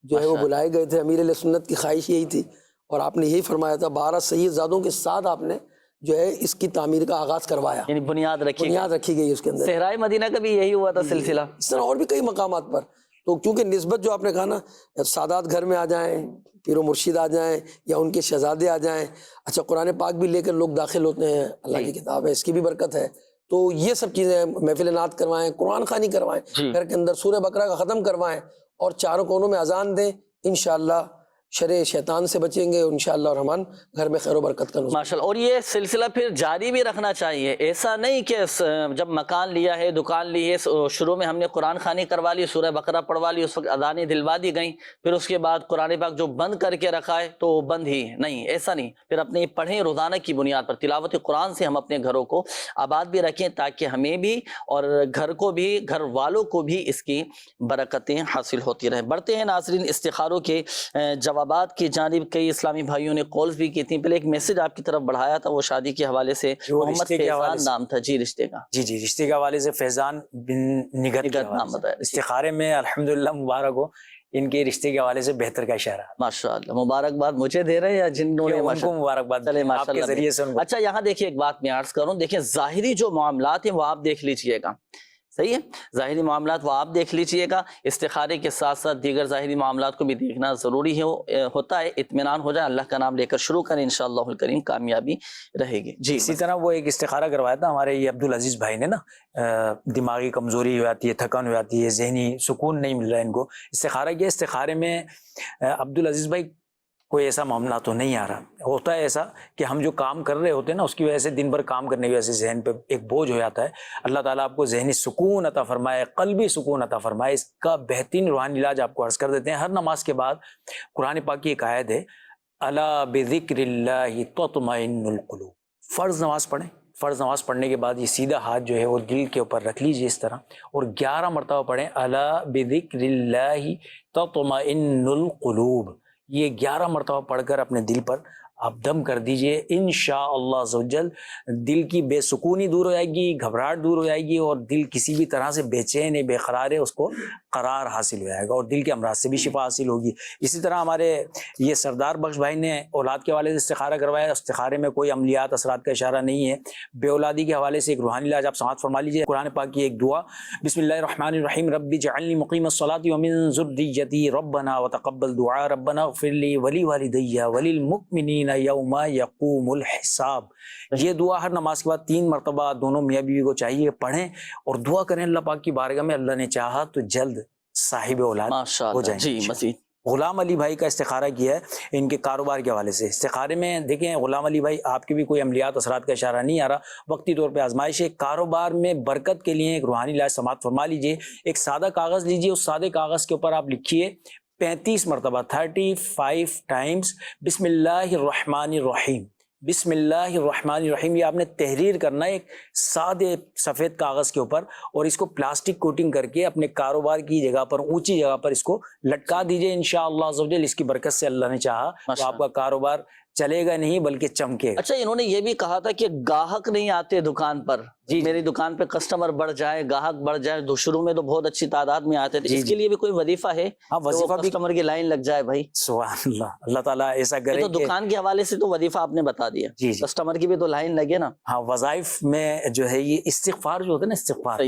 جو ہے وہ بلائے گئے تھے. امیر علیہ سنت کی خواہش یہی تھی اور آپ نے یہی فرمایا تھا 12 سید زادوں کے ساتھ آپ نے جو ہے اس کی تعمیر کا آغاز کروایا، یعنی بنیاد رکھی گئی اس کے اندر. صحرائے مدینہ کا بھی یہی ہوا تھا سلسلہ. اس طرح اور بھی کئی مقامات پر. تو کیونکہ نسبت جو آپ نے کہا نا، سادات گھر میں آ جائیں، پیر و مرشد آ جائیں یا ان کے شہزادے آ جائیں. اچھا، قرآن پاک بھی لے کر لوگ داخل ہوتے ہیں، اللہ کی کتاب ہے، اس کی بھی برکت ہے. تو یہ سب چیزیں، محفل نعت کروائیں، قرآن خوانی کروائیں گھر کے اندر، سورہ بقرہ کا ختم کروائیں اور چاروں کونوں میں اذان دیں. انشاءاللہ شر شیطان سے بچیں گے انشاءاللہ الرحمن گھر میں خیر و برکت کا نزول۔ ماشاءاللہ، اور یہ سلسلہ پھر جاری بھی رکھنا چاہیے، ایسا نہیں کہ جب مکان لیا ہے، دکان لی ہے، شروع میں ہم نے قرآن خوانی کروا لی، سورہ بقرہ پڑھوا لی، اس وقت اذانیں دلوا دی گئیں، پھر اس کے بعد قرآن پاک جو بند کر کے رکھا ہے تو وہ بند ہی ہے، نہیں ایسا نہیں، پھر اپنے پڑھیں روزانہ کی بنیاد پر، تلاوت قرآن سے ہم اپنے گھروں کو آباد بھی رکھیں تاکہ ہمیں بھی اور گھر کو بھی، گھر والوں کو بھی اس کی برکتیں حاصل ہوتی رہیں۔ بڑھتے ہیں ناظرین استخاروں کے جوابات کی جانب۔ کئی اسلامی بھائیوں نے کالز بھی کی تھیں، پہلے ایک میسج آپ کی طرف بڑھایا تھا، وہ شادی کے حوالے سے، محمد فیضان نام تھا جی رشتے کا، جی رشتے کے حوالے سے فیضان بن نگت نام بتایا۔ استخارے میں الحمدللہ مبارک ہو، ان کے رشتے کے حوالے سے بہتر کا اشارہ۔ ماشاءاللہ، مبارکباد مجھے دے رہے ہیں یا جنہوں نے ان کو مبارکباد آپ کے ذریعے سے۔ اچھا یہاں دیکھیں ایک بات میں عرض کروں، دیکھیں ظاہری جو معاملات ہیں وہ آپ دیکھ لیجئے گا، صحیح ہے، ظاہری معاملات وہ آپ دیکھ لیجئے گا، استخارے کے ساتھ ساتھ دیگر ظاہری معاملات کو بھی دیکھنا ضروری ہوتا ہے، اطمینان ہو جائے، اللہ کا نام لے کر شروع کریں، انشاءاللہ الکریم کامیابی رہے گی۔ جی اسی طرح وہ ایک استخارہ کروایا تھا ہمارے یہ عبدالعزیز بھائی نے نا، دماغی کمزوری ہو جاتی ہے، تھکن ہو جاتی ہے، ذہنی سکون نہیں مل رہا ہے ان کو، استخارہ کیا، استخارے میں عبدالعزیز بھائی کوئی ایسا معاملہ تو نہیں آ رہا، ہوتا ہے ایسا کہ ہم جو کام کر رہے ہوتے ہیں نا اس کی وجہ سے دن بھر کام کرنے کی وجہ سے ذہن پہ ایک بوجھ ہو جاتا ہے، اللہ تعالیٰ آپ کو ذہنی سکون عطا فرمائے، قلبی سکون عطا فرمائے۔ اس کا بہترین روحانی علاج آپ کو عرض کر دیتے ہیں، ہر نماز کے بعد قرآن پاک کی ایک آیت ہے، الا بذکر اللہ تطمئن القلوب، فرض نماز پڑھیں، فرض نماز پڑھنے کے بعد یہ سیدھا ہاتھ جو ہے وہ دل کے اوپر رکھ لیجئے اس طرح، اور 11 مرتبہ پڑھیں، الا بذکر اللہ تطمئن القلوب، یہ 11 مرتبہ پڑھ کر اپنے دل پر آپ دم کر دیجئے، انشاءاللہ عز و جل دل کی بے سکونی دور ہو جائے گی، گھبراہٹ دور ہو جائے گی، اور دل کسی بھی طرح سے بے چین ہے، بے قرار ہے، اس کو قرار حاصل ہو جائے گا، اور دل کے امراض سے بھی شفا حاصل ہوگی۔ اسی طرح ہمارے یہ سردار بخش بھائی نے اولاد کے حوالے سے استخارہ کروایا، استخارے میں کوئی عملیات اثرات کا اشارہ نہیں ہے، بے اولادی کے حوالے سے ایک روحانی علاج آپ سماعت فرما لیجیے، قرآن پاک کی ایک دعا، بسم اللہ الرحمن الرحیم، رب اجعلنی مقیم الصلاۃ ومن ذریتی ربنا وتقبل دعاء ربنا اغفر لی ولوالدی وللمؤمنین یوم یقوم الحساب۔ یہ دعا ہر نماز کے بعد 3 مرتبہ دونوں میاں بیوی کو چاہیے پڑھیں اور دعا کریں اللہ پاک کی بارگاہ میں، اللہ نے چاہا تو جلد صاحب اولاد ہو جائیں۔ جی مزید غلام علی بھائی کا استخارہ کیا ہے ان کے کاروبار کے حوالے سے، استخارے میں دیکھیں غلام علی بھائی آپ کے بھی کوئی عملیات اثرات کا اشارہ نہیں آ رہا، وقتی طور پہ آزمائش ہے، کاروبار میں برکت کے لیے ایک روحانی علاج سماعت فرما لیجئے، ایک سادہ کاغذ لیجئے، اس سادے کاغذ کے اوپر آپ لکھیے 35 مرتبہ 35 ٹائمز بسم اللہ الرحمن الرحیم، بسم اللہ الرحمن الرحیم، یہ آپ نے تحریر کرنا ہے ایک سادے سفید کاغذ کے اوپر، اور اس کو پلاسٹک کوٹنگ کر کے اپنے کاروبار کی جگہ پر، اونچی جگہ پر اس کو لٹکا دیجئے، انشاءاللہ عز و جل اس کی برکت سے اللہ نے چاہا تو آپ کا کاروبار چلے گا نہیں بلکہ چمکے گا۔ اچھا انہوں نے یہ بھی کہا تھا کہ گاہک نہیں آتے دکان پر، جی میری دکان پہ کسٹمر بڑھ جائے، گاہک بڑھ جائے، شروع میں تو بہت اچھی تعداد میں آتے تھے، اس کے لیے بھی کوئی وظیفہ ہے؟ ہاں وظیفہ بھی، کسٹمر کی لائن لگ جائے بھائی، سبحان اللہ، اللہ تعالیٰ ایسا کرے۔ تو دکان کے حوالے سے تو وظیفہ آپ نے بتا دیا، جی کسٹمر کی بھی تو لائن لگے نا۔ ہاں وظائف میں جو ہے یہ استغفار جو ہوتا ہے نا، استغفار،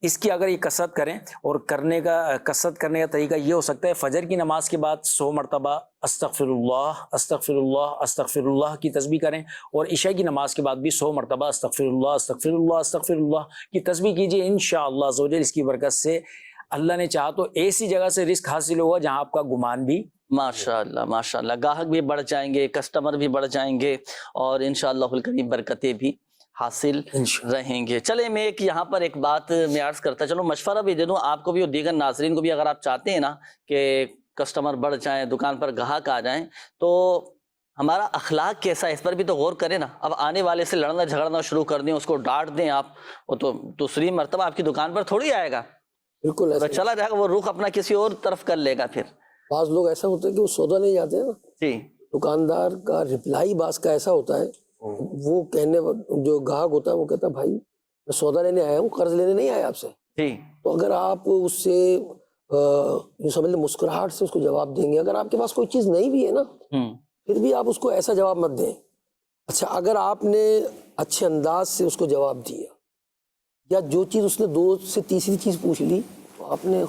اس کی اگر یہ کثرت کریں، اور کثرت کرنے کا طریقہ یہ ہو سکتا ہے فجر کی نماز کے بعد 100 مرتبہ استغفر اللہ استغفر اللہ استغفر اللہ کی تسبیح کریں، اور عشاء کی نماز کے بعد بھی 100 مرتبہ استغفر اللہ استغفر اللہ استغفر اللہ کی تسبیح کیجیے، انشاءاللہ عز و جل اس کی برکت سے اللہ نے چاہا تو ایسی جگہ سے رزق حاصل ہوگا جہاں آپ کا گمان بھی، ماشاءاللہ ماشاءاللہ، گاہک بھی بڑھ جائیں گے، کسٹمر بھی بڑھ جائیں گے، اور انشاءاللہ الکریم برکتیں بھی حاصل رہیں گے۔ چلیں میں یہاں پر ایک بات میں عرض کرتا چلو، مشورہ بھی دے دوں آپ کو بھی اور دیگر ناظرین کو بھی، اگر آپ چاہتے ہیں نا کہ کسٹمر بڑھ جائیں، دکان پر گاہک آ جائیں، تو ہمارا اخلاق کیسا ہے اس پر بھی تو غور کریں نا۔ اب آنے والے سے لڑنا جھگڑنا شروع کر دیں، اس کو ڈانٹ دیں آپ، وہ تو دوسری مرتبہ آپ کی دکان پر تھوڑی آئے گا، بالکل چلا جائے گا، وہ رخ اپنا کسی اور طرف کر لے گا۔ پھر بعض لوگ ایسا ہوتا ہے کہ وہ سودا نہیں جاتے ہیں نا، جی دکاندار کا رپلائی بعض کا ایسا ہوتا ہے، وہ کہنے جو گاہک ہوتا ہے وہ کہتا ہے بھائی میں سودا لینے آیا ہوں، قرض لینے نہیں آیا آپ سے، تو اگر آپ اس سے جو سمجھ لیں مسکراہٹ سے اس کو جواب دیں گے، اگر آپ کے پاس کوئی چیز نہیں بھی ہے نا پھر بھی آپ اس کو ایسا جواب مت دیں۔ اچھا اگر آپ نے اچھے انداز سے اس کو جواب دیا، یا جو چیز اس نے 2 سے تیسری چیز پوچھ لی تو آپ نے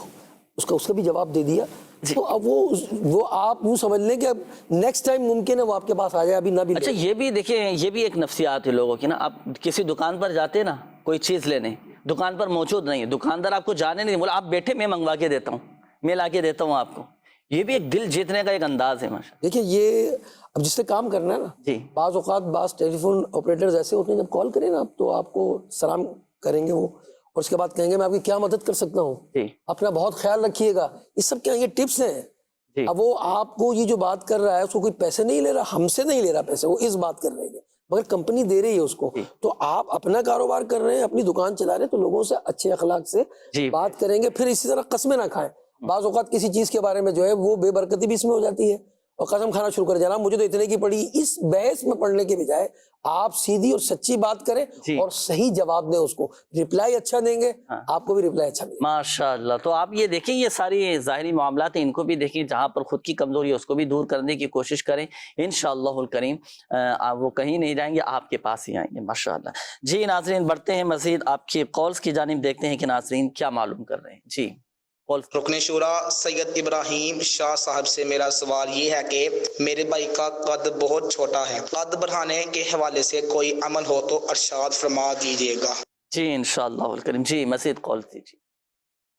اس کا بھی جواب دے دیا، تو اب وہ آپ یوں سمجھ لیں کہ اب نیکسٹ ٹائم ممکن ہے وہ آپ کے پاس آ جائے، ابھی نہ بھی۔ اچھا یہ بھی دیکھیں، یہ بھی ایک نفسیات ہے لوگوں کی نا، آپ کسی دکان پر جاتے ہیں نا کوئی چیز لینے، دکان پر موجود نہیں ہے، دکاندار آپ کو جانے نہیں بولا، آپ بیٹھے میں منگوا کے دیتا ہوں، میں لا کے دیتا ہوں آپ کو، یہ بھی ایک دل جیتنے کا ایک انداز ہے ماشاء دیکھیں یہ اب جس سے کام کرنا ہے نا جی، بعض اوقات بعض ٹیلی فون آپریٹرز ایسے ہوتے ہیں جب کال کریں نا آپ تو آپ کو سلام کریں گے وہ اور اس کے بعد کہیں گے میں آپ کی کیا مدد کر سکتا ہوں، جی اپنا بہت خیال رکھیے گا. یہ سب کیا یہ ٹپس ہیں. جی. اب وہ آپ کو یہ جو بات کر رہا ہے اس کو کوئی پیسے نہیں لے رہا، ہم سے نہیں لے رہا پیسے، وہ اس بات کر رہے ہیں مگر کمپنی دے رہی ہے اس کو. تو آپ اپنا کاروبار کر رہے ہیں، اپنی دکان چلا رہے ہیں تو لوگوں سے اچھے اخلاق سے بات کریں گے. پھر اسی طرح قسمیں نہ کھائیں. بعض اوقات کسی چیز کے بارے میں جو ہے وہ بے برکتی بھی اس میں ہو جاتی ہے اور قسم کھانا شروع کر جانا مجھے تو اتنے کی پڑی. اس بحث میں پڑنے کے بجائے آپ سیدھی اور سچی بات کریں اور صحیح جواب دیں. اس کو رپلائی اچھا دیں گے آپ کو بھی رپلائی اچھا ملے گا. ماشاءاللہ. تو آپ یہ دیکھیں یہ ساری ظاہری معاملات ہیں ان کو بھی دیکھیں، جہاں پر خود کی کمزوری ہے اس کو بھی دور کرنے کی کوشش کریں. انشاءاللہ الکریم وہ کہیں نہیں جائیں گے، آپ کے پاس ہی آئیں گے. ماشاءاللہ. جی ناظرین بڑھتے ہیں مزید آپ کے کالز کی جانب، دیکھتے ہیں کہ ناظرین کیا معلوم کر رہے ہیں. جی رکن شورا سید ابراہیم شاہ صاحب سے میرا سوال یہ ہے کہ میرے بھائی کا قد بہت چھوٹا ہے، قد بڑھانے کے حوالے سے کوئی عمل ہو تو ارشاد فرما دیجیے گا. جی انشاءاللہ الکریم. جی مزید کال دیجیے.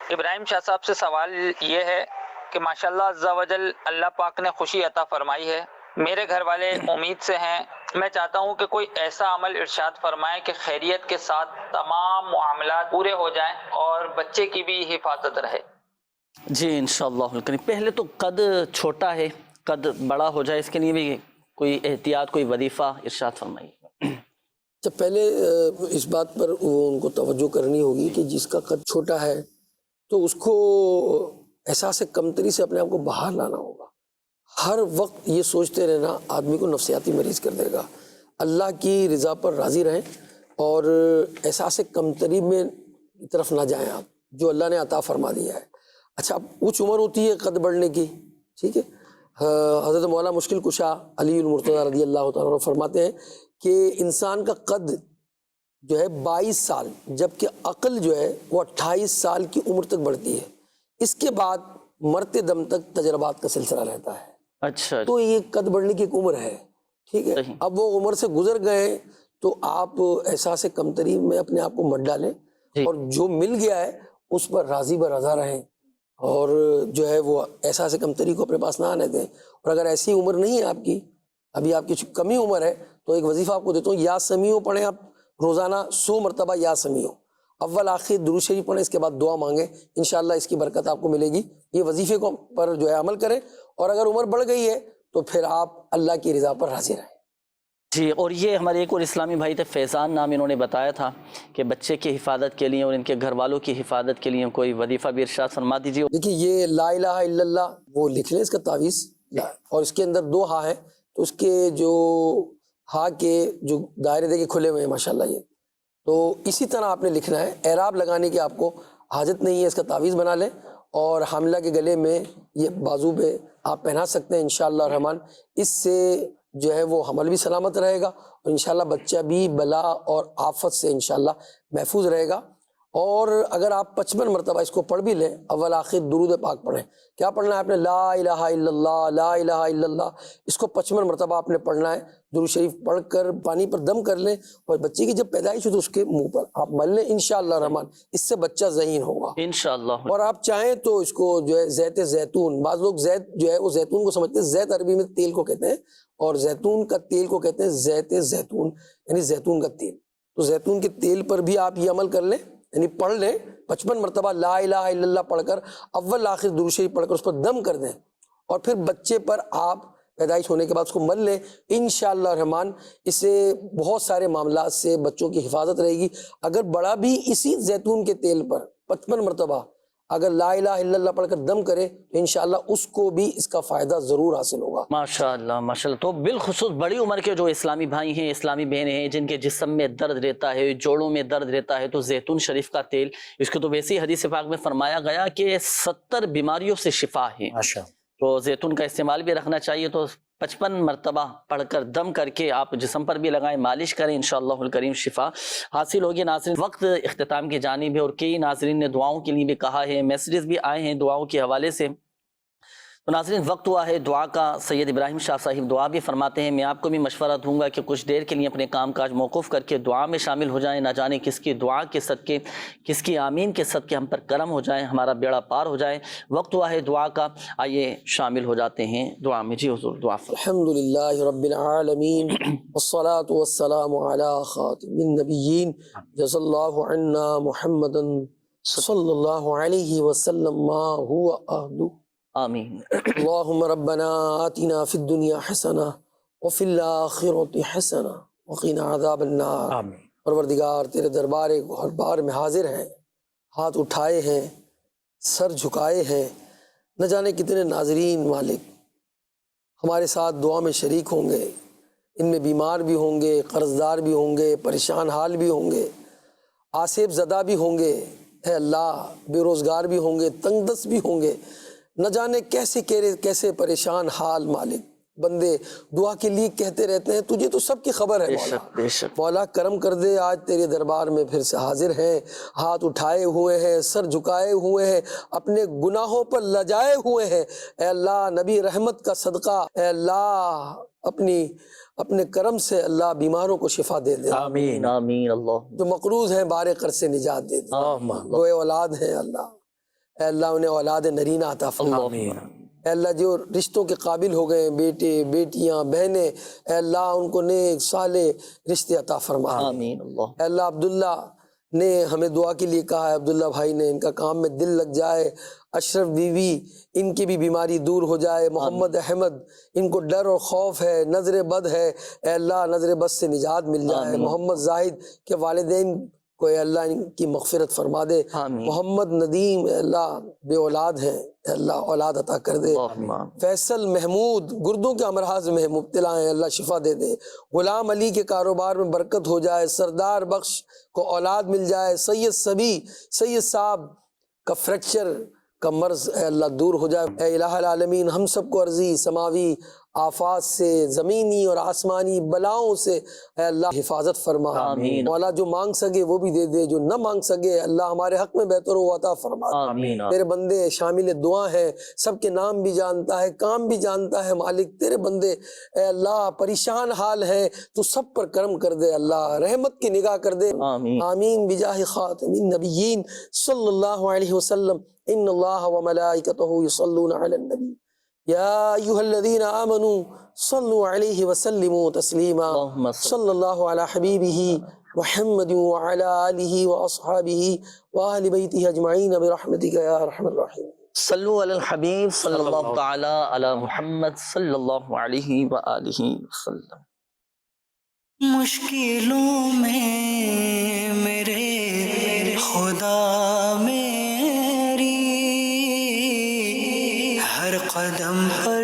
ابراہیم شاہ صاحب سے سوال یہ ہے کہ ماشاءاللہ عز و جل اللہ پاک نے خوشی عطا فرمائی ہے، میرے گھر والے امید سے ہیں، میں چاہتا ہوں کہ کوئی ایسا عمل ارشاد فرمائے کہ خیریت کے ساتھ تمام معاملات پورے ہو جائیں اور بچے کی بھی حفاظت رہے. جی انشاءاللہ الکریم. پہلے تو قد چھوٹا ہے، قد بڑا ہو جائے اس کے لیے بھی کوئی احتیاط، کوئی وظیفہ ارشاد فرمائیے. جب پہلے اس بات پر ان کو توجہ کرنی ہوگی کہ جس کا قد چھوٹا ہے تو اس کو احساس کمتری سے اپنے آپ کو باہر لانا ہوگا. ہر وقت یہ سوچتے رہنا آدمی کو نفسیاتی مریض کر دے گا. اللہ کی رضا پر راضی رہیں اور احساس کمتری میں طرف نہ جائیں آپ، جو اللہ نے عطا فرما دیا ہے. اچھا کچھ عمر ہوتی ہے قد بڑھنے کی، ٹھیک ہے. حضرت مولانا مشکل کشا علی المرتضیٰ رضی اللہ تعالیٰ عنہ فرماتے ہیں کہ انسان کا قد جو ہے 22 سال جبکہ عقل جو ہے وہ 28 سال کی عمر تک بڑھتی ہے. اس کے بعد مرتے دم تک تجربات کا سلسلہ رہتا ہے. اچھا تو یہ قد بڑھنے کی ایک عمر ہے، ٹھیک ہے. اب وہ عمر سے گزر گئے تو آپ احساس کمتری میں اپنے آپ کو مت ڈالیں اور جو مل گیا ہے اس پر راضی برضا رہیں اور جو ہے وہ احساس کمتری کو اپنے پاس نہ آنے دیں. اور اگر ایسی عمر نہیں ہے آپ کی، ابھی آپ کی کمی عمر ہے، تو ایک وظیفہ آپ کو دیتا ہوں، یا سمیع پڑھیں آپ روزانہ 100 مرتبہ یا سمیع، اول آخر درود شریف پڑھیں، اس کے بعد دعا مانگیں، انشاءاللہ اس کی برکت آپ کو ملے گی. یہ وظیفے کو پر جو ہے عمل کریں اور اگر عمر بڑھ گئی ہے تو پھر آپ اللہ کی رضا پر راضی رہیں. جی. اور یہ ہمارے ایک اور اسلامی بھائی تھے فیضان نام، انہوں نے بتایا تھا کہ بچے کی حفاظت کے لیے اور ان کے گھر والوں کی حفاظت کے لیے کوئی وظیفہ بھی ارشاد فرما دیجیے. دیکھیے یہ لا الہ الا اللہ وہ لکھ لیں اس کا تعویذ، اور اس کے اندر 2 ہا ہے تو اس کے جو ہا کے جو دائرے دیکھے کھلے ہوئے ہیں ماشاءاللہ، یہ تو اسی طرح آپ نے لکھنا ہے. اعراب لگانے کی آپ کو حاجت نہیں ہے، اس کا تعویذ بنا لیں اور حاملہ کے گلے میں یہ بازو پہ آپ پہنا سکتے ہیں انشاءاللہ الرحمن. اس سے جو ہے وہ حمل بھی سلامت رہے گا اور انشاءاللہ بچہ بھی بلا اور آفت سے انشاءاللہ محفوظ رہے گا. اور اگر آپ 55 مرتبہ اس کو پڑھ بھی لیں، اول آخر درود پاک پڑھیں. کیا پڑھنا ہے آپ نے؟ لا الہ الا اللہ، لا الہ الا اللہ. اس کو 55 مرتبہ آپ نے پڑھنا ہے. درود شریف پڑھ کر پانی پر دم کر لیں اور بچے کی جب پیدائش ہو تو اس کے منہ پر آپ مل لیں انشاءاللہ الرحمن. اس سے بچہ ذہین ہوگا انشاءاللہ. اور آپ چاہیں تو اس کو جو ہے زیت زیتون، بعض لوگ زیت جو ہے وہ زیتون کو سمجھتے ہیں، زیت عربی میں تیل کو کہتے ہیں اور زیتون کا تیل کو کہتے ہیں زیت زیتون، یعنی زیتون کا تیل. تو زیتون کے تیل پر بھی آپ یہ عمل کر لیں، یعنی پڑھ لیں 55 مرتبہ لا الہ الا اللہ پڑھ کر اول آخر درود شریف پڑھ کر اس پر دم کر دیں اور پھر بچے پر آپ پیدائش ہونے کے بعد اس کو مل لیں انشاءاللہ الرحمن. اس سے بہت سارے معاملات سے بچوں کی حفاظت رہے گی. اگر بڑا بھی اسی زیتون کے تیل پر 55 مرتبہ اگر لا الہ الا اللہ پڑھ کر دم کرے تو انشاءاللہ اس کو بھی اس کا فائدہ ضرور حاصل ہوگا. ماشاءاللہ ماشاءاللہ. تو بالخصوص بڑی عمر کے جو اسلامی بھائی ہیں، اسلامی بہنیں ہیں، جن کے جسم میں درد رہتا ہے، جوڑوں میں درد رہتا ہے، تو زیتون شریف کا تیل، اس کو تو ویسے ہی حدیث پاک میں فرمایا گیا کہ 70 بیماریوں سے شفا ہے. تو زیتون کا استعمال بھی رکھنا چاہیے. تو 55 مرتبہ پڑھ کر دم کر کے آپ جسم پر بھی لگائیں، مالش کریں، انشاءاللہ الکریم شفا حاصل ہوگی. ناظرین وقت اختتام کی جانب ہے اور کئی ناظرین نے دعاؤں کے لیے بھی کہا ہے، میسیجز بھی آئے ہیں دعاؤں کے حوالے سے. تو ناظرین وقت ہوا ہے دعا کا. سید ابراہیم شاہ صاحب دعا بھی فرماتے ہیں. میں آپ کو بھی مشورہ دوں گا کہ کچھ دیر کے لیے اپنے کام کاج موقوف کر کے دعا میں شامل ہو جائیں. نہ جانے کس کی دعا کے صدقے، کس کی آمین کے صدقے ہم پر کرم ہو جائیں، ہمارا بیڑا پار ہو جائے. وقت ہوا ہے دعا کا، آئیے شامل ہو جاتے ہیں دعا میں. جی حضور دعا فرمائیں. الحمدللہ رب العالمین والصلاة والسلام علی خاتم النبیین جزا اللہ عنا محمدا صلی اللہ علیہ وسلم ما هو اہلہ. آمین. اللہم ربنا آتنا فی الدنیا حسنہ وفی الآخرۃ حسنہ وقنا عذاب النار. آمین. پروردگار تیرے دربار میں حاضر ہیں، ہاتھ اٹھائے ہیں، سر جھکائے ہیں. نہ جانے کتنے ناظرین مالک ہمارے ساتھ دعا میں شریک ہوں گے. ان میں بیمار بھی ہوں گے، قرض دار بھی ہوں گے، پریشان حال بھی ہوں گے، آسیب زدہ بھی ہوں گے، اے اللہ بے روزگار بھی ہوں گے، تنگ دست بھی ہوں گے. نہ جانے کیسے پریشان حال مالک بندے دعا کے لیے کہتے رہتے ہیں. تجھے تو سب کی خبر ہے مولا. بے شک. مولا کرم کر دے، آج تیرے دربار میں پھر سے حاضر ہیں، ہاتھ اٹھائے ہوئے ہیں، سر جھکائے ہوئے ہیں، اپنے گناہوں پر لجائے ہوئے ہیں. اے اللہ نبی رحمت کا صدقہ، اے اللہ اپنے کرم سے اللہ بیماروں کو شفا دے دے. آمین آمین. اللہ جو مقروض ہیں بار قرض سے نجات دے دے. گوئے اولاد ہیں اللہ، اے اللہ انہیں اولاد نرینہ عطا فرما. اے اللہ جو رشتوں کے قابل ہو گئے، بیٹے بیٹیاں بہنیں، اے اللہ ان کو نیک صالح رشتے عطا فرما. آمین. اللہ اے اللہ عبداللہ نے ہمیں دعا کے لیے کہا ہے، عبداللہ بھائی نے، ان کا کام میں دل لگ جائے. اشرف بیوی ان کی بھی بیماری دور ہو جائے. محمد احمد ان کو ڈر اور خوف ہے، نظر بد ہے، اے اللہ نظر بد سے نجات مل جائے. محمد زاہد کے والدین کو اے اللہ ان کی مغفرت فرما دے. محمد ندیم اے اللہ بے اولاد ہیں، اے اللہ اولاد عطا کر دے. فیصل محمود گردوں کے امراض میں مبتلا ہیں، اللہ شفا دے دے. غلام علی کے کاروبار میں برکت ہو جائے. سردار بخش کو اولاد مل جائے. سید صاحب کا فریکچر کا مرض اے اللہ دور ہو جائے. اے الہ العالمین ہم سب کو عرضی سماوی آفات سے، زمینی اور آسمانی بلاؤں سے اے اللہ حفاظت فرما. آمین. مولا جو مانگ سکے وہ بھی دے دے، جو نہ مانگ سکے اللہ ہمارے حق میں بہتر و عطا فرما. آمین. تیرے بندے شامل دعا ہیں، سب کے نام بھی جانتا ہے، کام بھی جانتا ہے مالک. تیرے بندے اے اللہ پریشان حال ہیں، تو سب پر کرم کر دے اللہ، رحمت کی نگاہ کر دے. آمین بجاہ خاتم النبیین صلی اللہ علیہ وسلم. ان اللہ وملائکتہ یصلون علی النبی یا ایھا الذین آمنوا صلوا علیہ وسلموا تسلیما. صلی اللہ علی حبیبہ محمد وعلی آلہ واصحابہ واہل بیتہ اجمعین برحمتک یا ارحم الراحمین. صلو علی الحبیب صلی اللہ تعالی علی محمد صلی اللہ علیہ وآلہ وسلم. مشکلوں میں میرے خدا میری ہر قدم پر